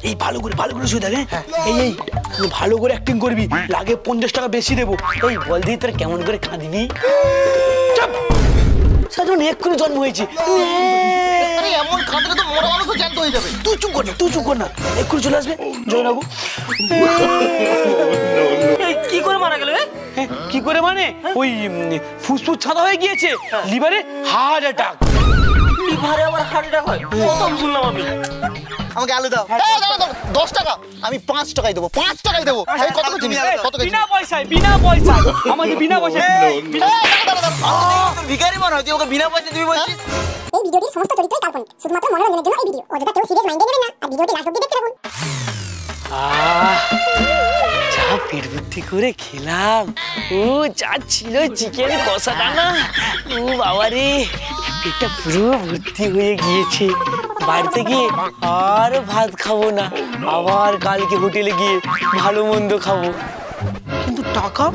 এই ভালো করে শুয়ে থাকে। এই ভালো করে অ্যাক্টিং করবি, লাগে 50 টাকা বেশি দেবো। এই বল দিই তোরা কেমন করে কাঁদিবি। সাধারণ এক্ষুনি জন্ম হয়েছে, এমন কাঁদলে তো মরা মানুষ জ্যান্ত হয়ে যাবে। তুই চুপ কর না, এক্ষুনি চলে আসবে জয়নাবু। কি করে মারা গেল? কি করে মানে ওই ফুসফুস ছাদা হয়ে গিয়েছে, লিভারে হার্ট অ্যাটাক। লিভারে আবার হার্ট অ্যাটাক হয়? প্রথম শুনলাম আমি। আমাকে আলু দাও। 10 টাকা, আমি 5 টাকাই দেবো, 5 টাকাই দেবো। কত কেজি? বিনা পয়সায় আমাকে বিনা পয়সায়। ভিখারি মনে হয়, ওকে বিনা পয়সা তুমি বলছিস? এই ভিডিওটির সমস্ত চরিত্রই কাল্পনিক, শুধুমাত্র মনোরঞ্জনের জন্য এই ভিডিও। অযথা কেউ সিরিয়াস মাইন্ডে নেবেন না, আর ভিডিওটি লাস্ট অবধি দেখতে থাকুন। যা পেট বুদ্ধি করে খেলাম, ও যা ছিল চিকেন কষাটা না, ও বাবা রে, পেটটা পুরো ভর্তি হয়ে গিয়েছে। বাড়িতে গিয়ে আর ভাত খাবো না, আবার কালকে হোটেলে গিয়ে ভালো মন্দ খাবো। কিন্তু টাকা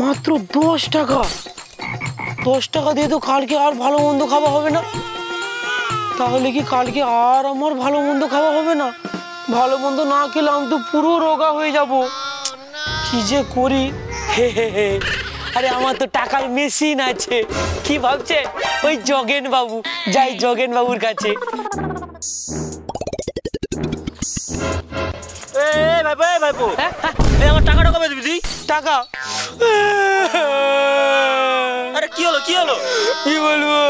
মাত্র 10 টাকা। 10 টাকা দিয়ে তো কালকে আর ভালো মন্দ খাওয়া হবে না। তাহলে কি কালকে আর আমার ভালো মন্দ খাওয়া হবে না? ভালো মন্দ না খেলে আমি তো পুরো রোগা হয়ে যাব। কি যে করি। আরে আমার তো টাকার মেশিন আছে। কি ভাবছে ওই জগেন বাবু, যাই জগেন বাবুর কাছে। ভাইপো আমার টাকাটা কবে দিবি তুই? টাকা? আরে কি হলো কি বলবো,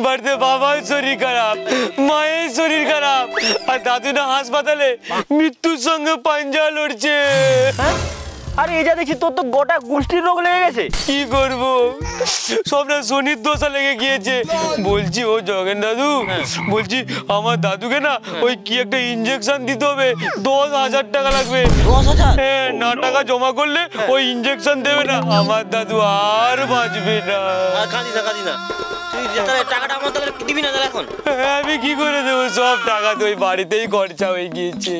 বাড়িতে বাবার শরীর খারাপ, মায়ের শরীর খারাপ, আর দাদু না হাসপাতালে মৃত্যুর সঙ্গে পাঞ্জা লড়ছে। আরে এই যা দেখছি তোর তো গোটা গোষ্ঠীর রোগ লেগে গেছে। কি করবো, সব না শনির দোষা লেগে গিয়েছে। বলছি ও জগেন দাদু, বলছি আমার দাদুকে না ওই কি একটা ইঞ্জেকশন দিতে হবে, 10,000 টাকা লাগবে। 10,000? হ্যাঁ, না টাকা জমা করলে ওই ইঞ্জেকশন দেবে না, আমার দাদু আর বাঁচবে না। কাঁদিস না তুই টাকাটা আমার তাহলে দিবি না তাহলে এখন? আমি কি করে দেবো, সব টাকা তো ওই বাড়িতেই খরচা হয়ে গিয়েছে।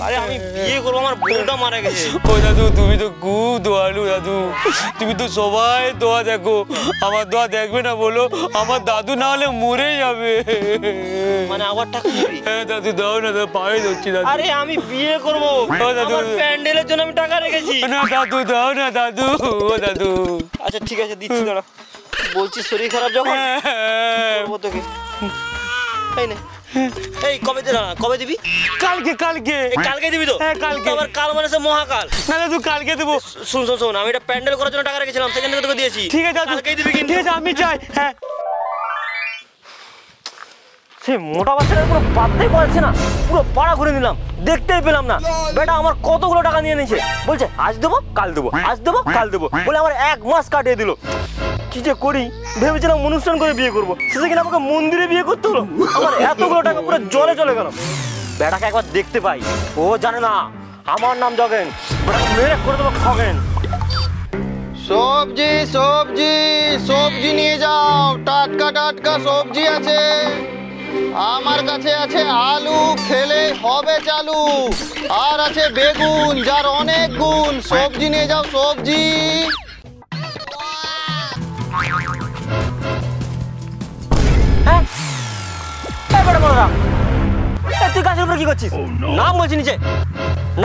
আরে আমি বিয়ে করবো, আমার বোনটা মারা গেছে। ও দাদু তুমি তো খুব দোয়ালু দাদু, তুমি তো সবাই দোয়া দেখো, আমার দোয়া দেখবে না বলো? আমার দাদু না হলে মরে যাবে। মানে আবার টাকা দিবি? হ্যাঁ দাদু দাও না, দাদু পায়ে ধরছি দাদু। আরে আমি বিয়ে করবো, আমার প্যান্ডেলের জন্য আমি টাকা রেখেছি। না দাদু দাও না দাদু, ও দাদু। আচ্ছা ঠিক আছে দিচ্ছি, দাঁড়া। বলছি শরীর খারাপ যখন করবো তোকে। এই নে, এই কবে দিবি? কালকে কালকে দিবি তো? হ্যাঁ কালকে। আবার কাল মানে মহাকাল। না দাদু কালকে দেবো। শোন, আমি এটা প্যান্ডেল করার জন্য টাকা রেখেছিলাম, সেখান থেকে তোকে দিয়েছি। ঠিক আছে দাদু, কালকেই দিবি কিন্তু। ঠিক আছে আমি চাই। হ্যাঁ সে মোটা বাচ্চাটা পুরো বাধ্য করেছে না, পুরো পাড়া ঘুরে নিলাম, দেখতেই পেলাম না। বেটা আমার কতগুলো টাকা নিয়ে নিয়েছে, বলছে আজ দেবো কাল দেবো, আজ দেবো কাল দেবো, বলে আমার 1 মাস কাটিয়ে দিল। কি যে করি, ভেবেছিলাম অনুষ্ঠান করে বিয়ে করবো, শেষে কিনা আমাকে মন্দিরে বিয়ে করতে হলো। আমার এতগুলো টাকা পুরো জলে চলে গেল। বেটাকে একবার দেখতে পাই, ও জানে না আমার নাম জগেন, মেরে করে দেবো খগেন। সবজি নিয়ে যাও, টাটকা সবজি আছে আমার কাছে। আছে আলু, খেলে হবে চালু, আর আছে বেগুন, যার অনেক গুণ। সবজি নিয়ে যাও, সবজি। তুই গাছের উপরে কি করছিস? নাম বলছি নিচে,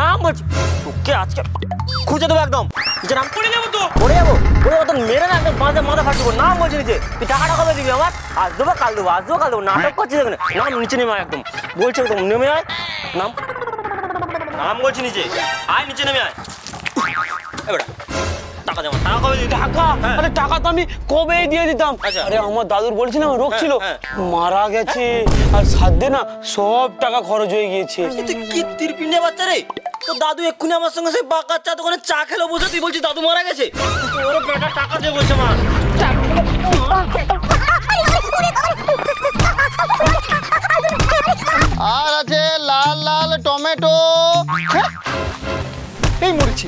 নাম বলছি। তোকে আজকে খুঁজে দেবো একদম। নিচে নাম। পড়ে যাবো তো মেরে না একদম মাথা ফাটবো। নাম বলছি নিচে। তুই টাকাটা কবে দিবি আমার? আজ দেবো কাল দেবো, নাটক করছিস এখানে। নাম নিচে নেমে আয় একদম, বলছি একদম নেমে আয়। নাম বলছি নিচে আয়, নিচে নেমে আয়। এবারে টাকা দেবো। টাকা কবে দিবি? টাকা? আরে টাকা তো আমি কবেই দিয়ে দিতাম। আরে আমার দাদুর বলছিলাম রোগ ছিল, মারা গেছে, আর সাধ্যে না সব টাকা খরচ হয়ে গিয়েছে। তুই কি তিরপিন্ডে বাচ্চা রে? তো দাদু এক্ষুনি আমার সঙ্গে সেই বাঁকার চা দোকানে চা খেলো, বসে তুই বলছিস দাদু মারা গেছে? ওর বেটা টাকা দিয়ে বলছে মা। আর আছে লাল টমেটো। এই মরেছি,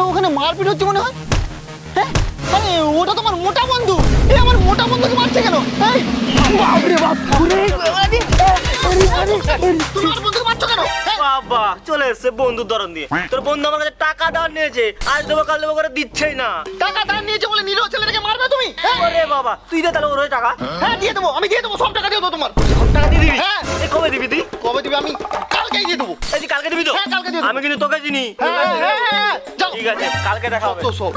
ওখানে মারপিট হচ্ছে মনে হয়। হ্যাঁ, আরে ওটা তোমার মোটা বন্ধু। আমার মোটা বন্ধুকে মারছে কেন? তুমি আমার বন্ধুকে মারছো কেন? বাবা চলে এসছে বন্ধুর ধরন দিয়ে। তোর বন্ধু আমার কাছে টাকা ধার নিয়েছে, আজ দেবো কাল দেবো করে দিচ্ছেই না। টাকা ধার নিয়েছে বলে নিরীহ ছেলেটাকে মারবে তুমি? ওরে বাবা তুই দে তাহলে ওর ওই টাকা। হ্যাঁ দিয়ে দেবো, আমি দিয়ে দেবো, সব টাকা দিয়ে দেবো তোমার। সব টাকা দিয়ে দিবি? হ্যাঁ। এ কবে দিবি তুই? কবে দিবি? আমি কালকেই দিয়ে দেবো। এই যে কালকে দিবি তো? হ্যাঁ, কালকে দিয়ে দেবো। আমি কিন্তু তোকে চিনি। যাও। ঠিক আছে কালকে দেখা হবে। তো সব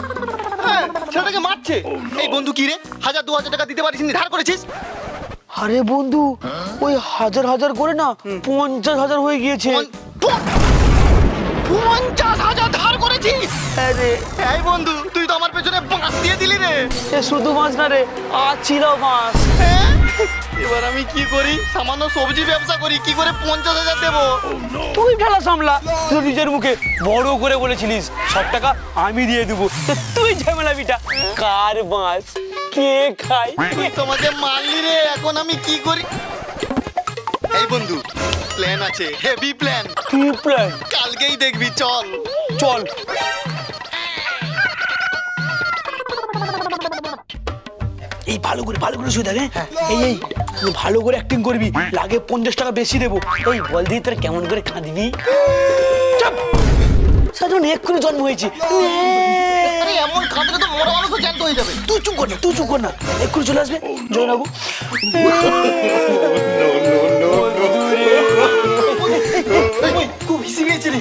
হ্যাঁ, ছেলেটাকে মারছে। এই বন্ধু কি রে, 1000-2000 টাকা দিতে পারিস নি, ধার করেছিস? আরে বন্ধু, ওই হাজার হাজার করে না 50,000 হয়ে গিয়েছে। 50,000 ধার করেছিস? আরে এই বন্ধু, তুই তো আমার পেছনে বাঁশ দিয়ে দিলি রে। এ শুধু মাছ না রে, আজ ছিল মাছ। হ্যাঁ? এবার আমি কি করি? সামান্য সবজি ব্যবসা করি, কি করে 50,000 দেবো? তুই ঠেলা সামলা, তুই নিজের মুখে বড় করে বলেছিলিস সব টাকা আমি দিয়ে দেবো। তো তুই ঝামেলা বিটা, কার মাছ কে খায়? তুই তোমাকে মারলি রে, এখন আমি কি করি? এই বন্ধু, প্ল্যান আছে, হেভি প্ল্যান। কি প্ল্যান? কালকেই দেখবি, চল। চল। এই ভালো করে শুয়ে দেখ। এই ভালো করে অ্যাক্টিং করবি, লাগে 50 টাকা বেশি দেবো। এই বল দিই তোর কেমন করে কাঁদবি। সাধারণ এক্ষুনি জন্ম হয়েছে। আরে এমন কাঁদলে তো মরা মানুষও জ্যান্ত হয়ে যাবে। তুই চুপ কর না, এক্ষুনি চলে আসবে জয়নাবু। খুব হিসি পেয়েছে রে।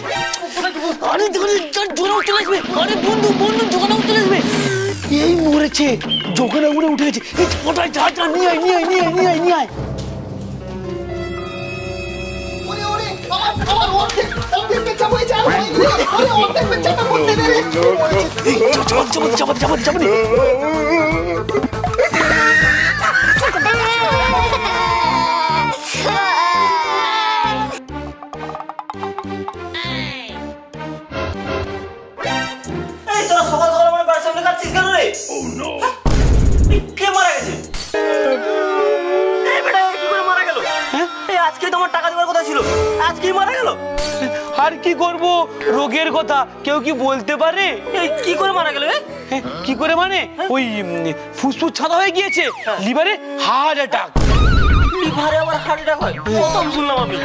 আরে জোগানাবু চলে আসবে। আরে বন্ধু জোগানাবু চলে আসবে। এই মরেছে, জোগানাবু উঠে গেছে। এই কোথায় যা নিয়ে আয়। ওরে ওরে, আমার অর্ধেক পেঁচা হয়েছে, আর হয়নি রে। আরে অর্ধেক পেঁচাটা করতে দে রে। চাপাতে। এই তোরা সকাল সকাল আমার বাড়ির সামনে কাটছিস কেন রে? কে মারা গেছে? এই বেটা কি করে মারা গেল? এই আজকে তোমার টাকা দেওয়ার কথা ছিল, আজকেই মারা গেল। আর কি করব, রোগের কথা কেউ কি বলতে পারে? এই কি করে মারা গেল? কি করে মানে ওই ফুসফুস ছাদা হয়ে গিয়েছে, লিভারে হার্ট অ্যাটাক। লিভারে আবার হার্ট অ্যাটাক হয়? প্রথম শুনলাম আমি।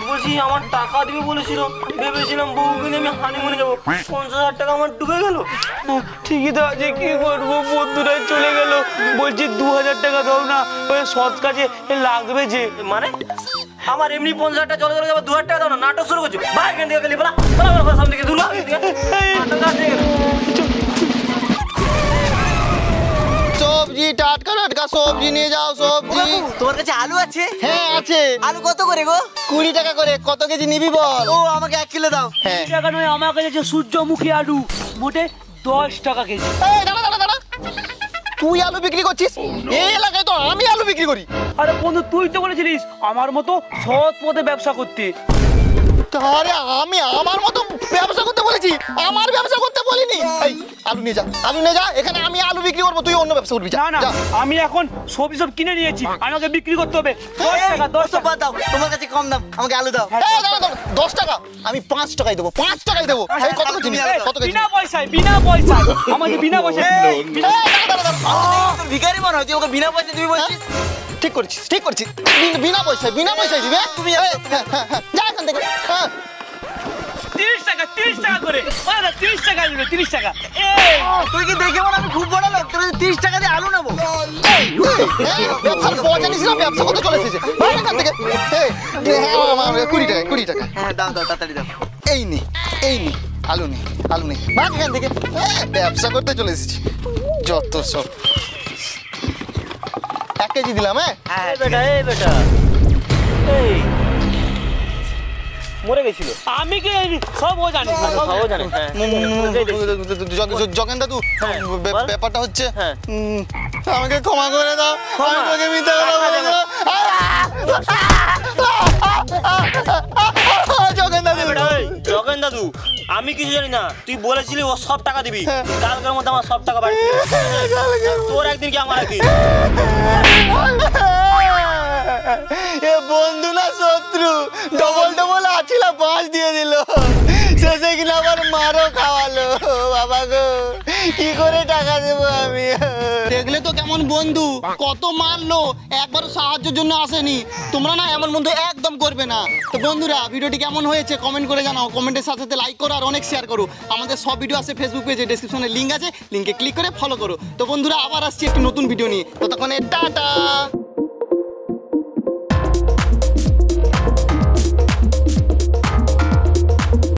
বলছি আমার টাকা দিবে বলেছিল, ভেবেছিলাম বউকে নিয়ে আমি হানিমুনে যাবো, 50,000 টাকা আমার ডুবে গেল। ঠিকই তো আছে, কি করবো, বন্ধুরাই চলে গেল। বলছি 2,000 টাকা দাও না, ওই সৎ কাজে লাগবে যে। মানে আমার এমনি 50,000 টাকা চলে যাবে, 2,000 টাকা দাও না, নাটক শুরু করছো? ভাই এখান থেকে গেলি বলা সামনে থেকে দূর সবজি, টাটকা সবজি নিয়ে যাও, সবজি। তোমার কাছে আলু আছে? হ্যাঁ আছে। আলু কত করে গো? 20 টাকা করে। কত কেজি নিবি বল? ও আমাকে 1 কিলো দাও। হ্যাঁ। টাকা নয়, আমার কাছে আছে সূর্যমুখী আলু, মোটে 10 টাকা কেজি। এই দাঁড়া, তুই আলু বিক্রি করছিস? এই এলাকায় তো আমি আলু বিক্রি করি। আরে বন্ধু, তুই তো বলেছিলিস আমার মতো সৎ পথে ব্যবসা করতে। আরে আমি আমার মতো ব্যবসা করতে বলেছি, আমার ব্যবসা করতে বলিনি। এই আলু নিয়ে যা, এখানে আমি আলু বিক্রি করবো, তুই অন্য ব্যবসা করবি। না, আমি এখন সবজি সব কিনে নিয়েছি, আমাকে বিক্রি করতে হবে। 10 টাকা, 10 টাকা দাও, তোমার কাছে কম দাম, আমাকে আলু দাও। 10 টাকা। আমি 5 টাকাই দেবো, 5 টাকাই দেবো। এই কত কেজি নিবি? কত কেজি? বিনা পয়সায় আমাকে বিনা পয়সায়। ভিখারি মনে হয়, তুই ওকে বিনা পয়সা দিবি বলছিস? ঠিক করছিস। বিনা পয়সায় দিবে তুমি। যা এখান থেকে। 30 টাকা করে। 30 টাকা দিবে, 30 টাকা। তুই কি দেখে মনে আমি খুব বড় লোক, তোর 30 টাকা দিয়ে আলু নেবো? ব্যবসার পয়সা নিস না, ব্যবসা করতে চলে এসেছে। এখান থেকে 20 টাকা। হ্যাঁ দাও তাড়াতাড়ি দাও। এই নে আলু নে। ভাগ এখান থেকে। ব্যবসা করতে চলে এসেছি, যত সব। 1 কেজি দিলাম। এই বেটা এই মরে গেছিল। আমি কি জানি? সব ও জানে। জগেন দাদু, বল। ব্যাপারটা হচ্ছে হ্যাঁ। আমাকে ক্ষমা করে দাও, আমি তোকে মিথ্যা কথা বলেছিলাম। জগেন দাদু, আমি কিছু জানি না, তুই বলেছিলি ও সব টাকা দিবি, কালকের মধ্যে আমার সব টাকা বাড়ি তোর একদিন কি আমার একদিন। এ বন্ধু না শত্রু, ডবল আছিলা 5 দিয়ে দিল, শেষে কিনা আবার মারও খাওয়ালো। বাবা গো, কি করে টাকা দেবো আমি? দেখলে তো কেমন এমন বন্ধু কত মারলো, একবারও সাহায্যের জন্য আসেনি। তোমরা না এমন বন্ধু একদম করবে না। তো বন্ধুরা ভিডিওটি কেমন হয়েছে কমেন্ট করে জানাও, কমেন্টের সাথে সাথে লাইক করো আর অনেক শেয়ার করো। আমাদের সব ভিডিও আছে ফেসবুক পেজে, ডেসক্রিপশনে লিঙ্ক আছে, লিঙ্কে ক্লিক করে ফলো করো। তো বন্ধুরা আবার আসছি একটি নতুন ভিডিও নিয়ে, ততক্ষণে টাটা।